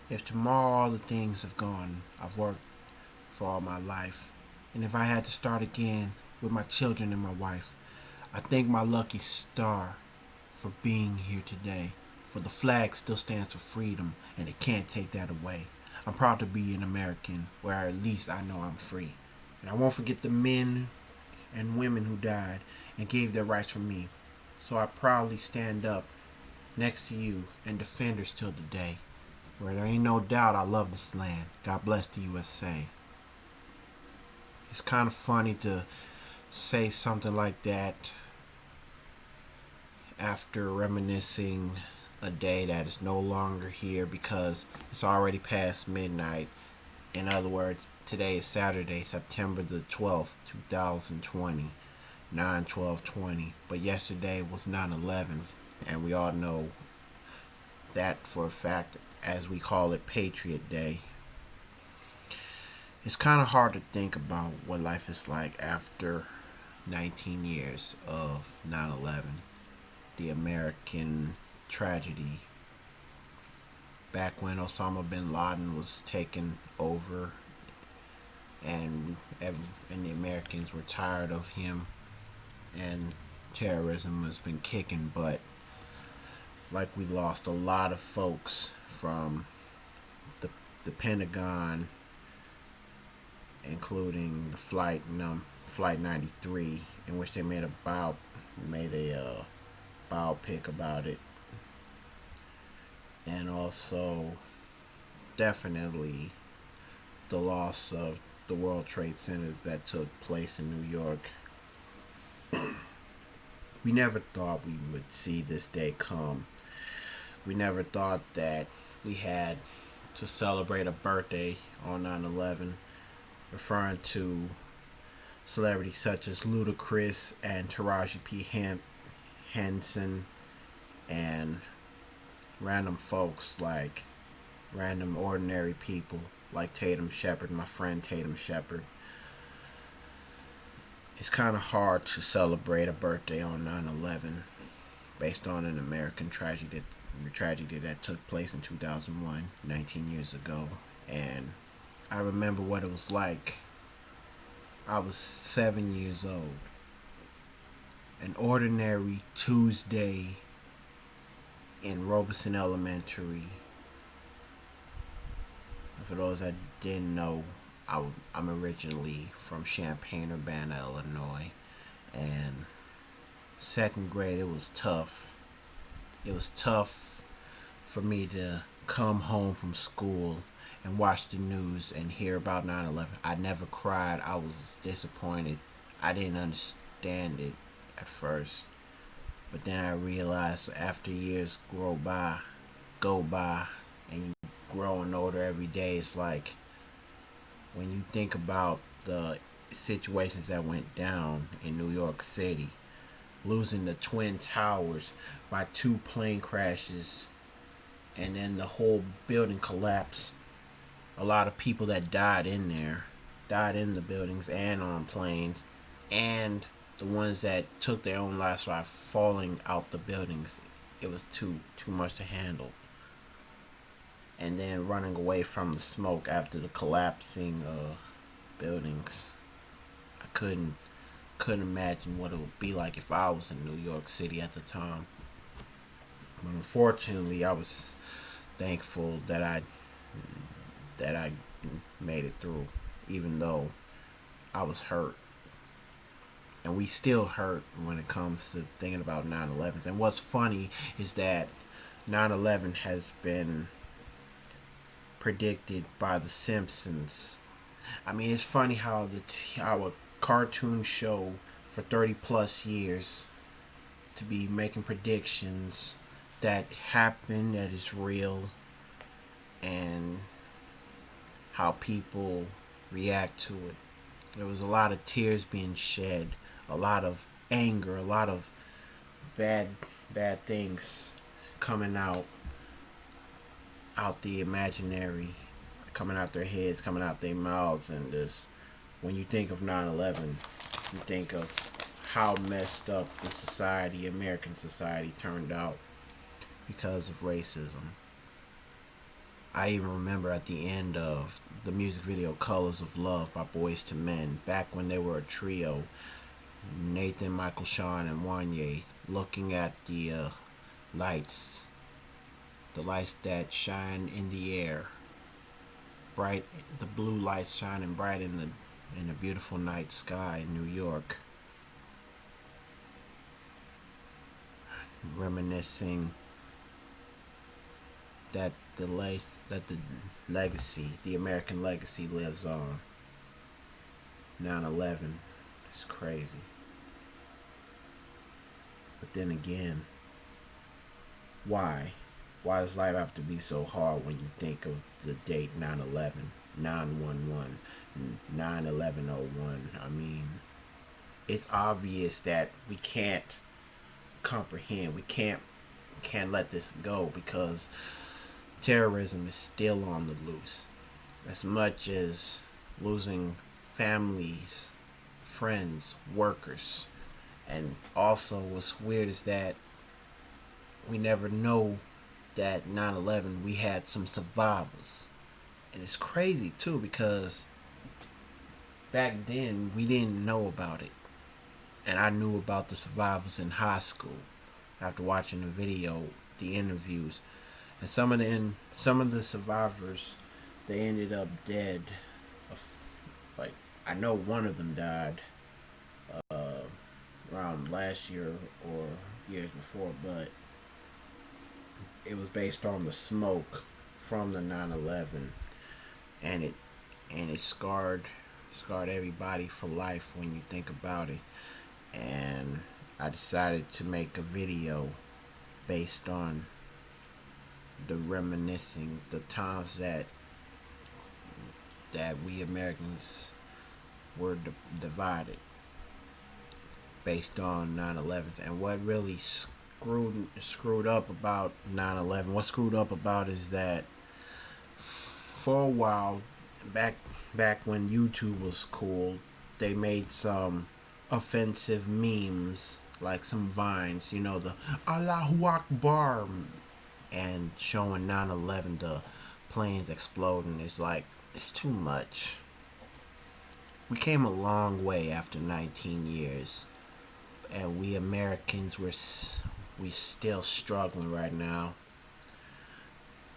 If tomorrow all the things have gone I've worked for all my life, and if I had to start again with my children and my wife, I thank my lucky star for being here today. For the flag still stands for freedom, and it can't take that away. I'm proud to be an American, where at least I know I'm free. And I won't forget the men and women who died and gave their rights for me. So I proudly stand up next to you and defenders till the day. Where there ain't no doubt I love this land. God bless the USA. It's kind of funny to say something like that after reminiscing a day that is no longer here because it's already past midnight. In other words, today is Saturday, September the 12th, 2020, 9/12/20. But yesterday was 9/11, and we all know that for a fact, as we call it Patriot Day. It's kind of hard to think about what life is like after 19 years of 9/11, the American tragedy. Back when Osama bin Laden was taken over, and the Americans were tired of him, and terrorism has been kicking butt. Like we lost a lot of folks from the the Pentagon, including the flight 93, in which they made a biopic about it, and also definitely the loss of the World Trade Centers that took place in New York. We never thought we would see this day come. We never thought that we had to celebrate a birthday on 9/11, referring to celebrities such as Ludacris and Taraji P. Henson, and random folks like random ordinary people like Tatum Shepard, my friend Tatum Shepard. It's kind of hard to celebrate a birthday on 9/11 based on an American tragedy that took place in 2001, 19 years ago. And I remember what it was like. I was 7 years old. An ordinary Tuesday in Robeson Elementary. For those that didn't know, I'm originally from Champaign, Urbana, Illinois. And second grade, it was tough. It was tough for me to come home from school and watch the news and hear about 9/11. I never cried. I was disappointed. I didn't understand it at first. But then I realized after years go by, and you growing older every day, it's like when you think about the situations that went down in New York City, losing the Twin Towers by two plane crashes, and then the whole building collapsed. A lot of people that died in the buildings and on planes, and the ones that took their own lives by falling out the buildings. It was too much to handle. And then running away from the smoke after the collapsing buildings. I couldn't imagine what it would be like if I was in New York City at the time. But unfortunately, I was thankful that I made it through, even though I was hurt. And we still hurt when it comes to thinking about 9/11. And what's funny is that 9/11 has been predicted by The Simpsons. I mean, it's funny how our cartoon show for 30 plus years to be making predictions that happen, that is real, and how people react to it. There was a lot of tears being shed, a lot of anger, a lot of bad bad things coming out the imaginary, coming out their heads, coming out their mouths, and this. When you think of 9/11, you think of how messed up the society, American society, turned out because of racism. I even remember at the end of the music video Colors of Love by Boys to Men, back when they were a trio, Nathan, Michael, Sean, and Wanye, looking at lights, the lights that shine in the air, bright, the blue lights shining bright in a beautiful night sky in New York, reminiscing that that the legacy, the American legacy, lives on. 9/11, it's crazy. But then again, why? Why does life have to be so hard when you think of the date 9/11, 9/11, 9/11/01? I mean, it's obvious that we can't comprehend. We can't let this go because terrorism is still on the loose. As much as losing families, friends, workers, and also what's weird is that we never know that 9/11 we had some survivors. And it's crazy too because back then we didn't know about it. And I knew about the survivors in high school after watching the video, the interviews, and some of the survivors, they ended up dead. Like, I know one of them died uh, around last year or years before, but it was based on the smoke from the 9/11, and it scarred everybody for life when you think about it. And I decided to make a video based on the reminiscing the times that we Americans were divided based on 9/11 and what really screwed up about 9/11. What screwed up about is that for a while back when YouTube was cool, they made some offensive memes like some vines, the Allahu Akbar and showing 9/11, the planes exploding. It's like, it's too much. We came a long way after 19 years, and we Americans we still struggling right now.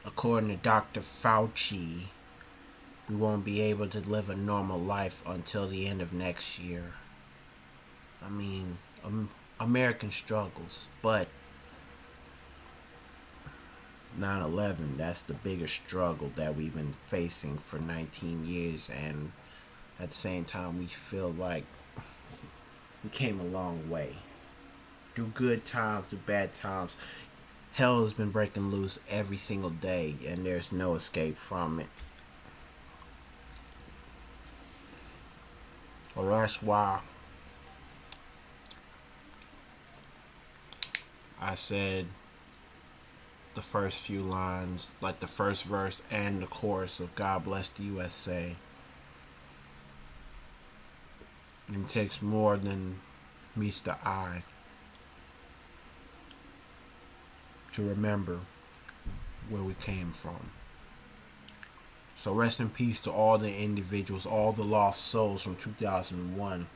According to Dr. Fauci, we won't be able to live a normal life until the end of next year. I mean, American struggles, but 9/11, that's the biggest struggle that we've been facing for 19 years, and at the same time we feel like we came a long way. Through good times, through bad times, hell has been breaking loose every single day, and there's no escape from it. Well, that's why I said the first few lines, like the first verse and the chorus of God Bless the USA. It takes more than meets the eye to remember where we came from. So rest in peace to all the individuals, all the lost souls from 2001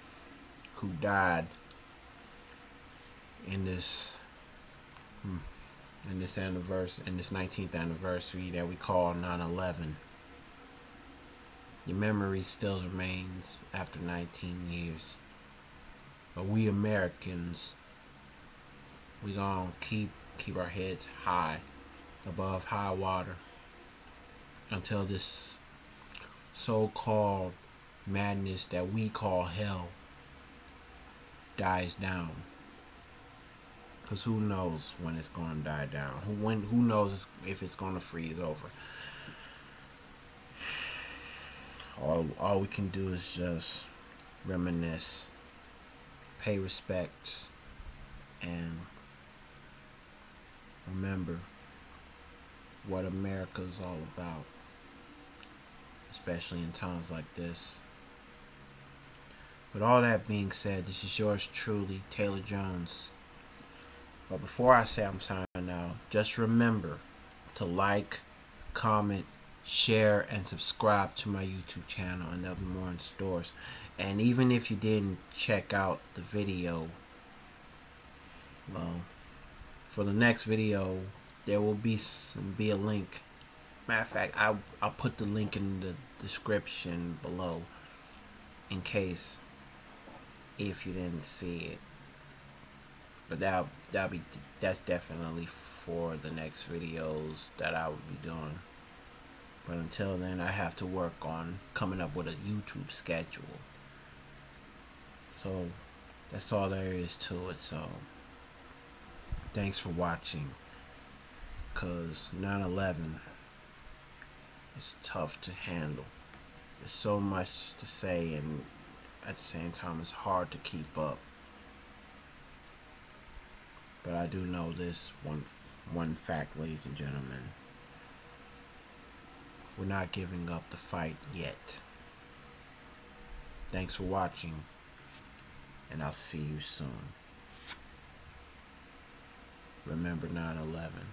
who died in this anniversary, in this 19th anniversary that we call 9/11. Your memory still remains after 19 years. But we Americans, we gonna keep our heads high, above high water, until this so-called madness that we call hell dies down. Because who knows when it's going to die down? Who knows if it's going to freeze over? All we can do is just reminisce, pay respects, and remember what America's all about, especially in times like this. With all that being said, this is yours truly, Taylor Jones. But before I say I'm signing out, just remember to like, comment, share, and subscribe to my YouTube channel, and there'll be more in stores. And even if you didn't check out the video, well, for the next video, there will be a link. Matter of fact, I'll put the link in the description below in case if you didn't see it. But that's definitely for the next videos that I will be doing. But until then, I have to work on coming up with a YouTube schedule. So that's all there is to it. So thanks for watching. Cause 9/11 is tough to handle. There's so much to say, and at the same time, it's hard to keep up. But I do know this one fact, ladies and gentlemen. We're not giving up the fight yet. Thanks for watching, and I'll see you soon. Remember 9/11.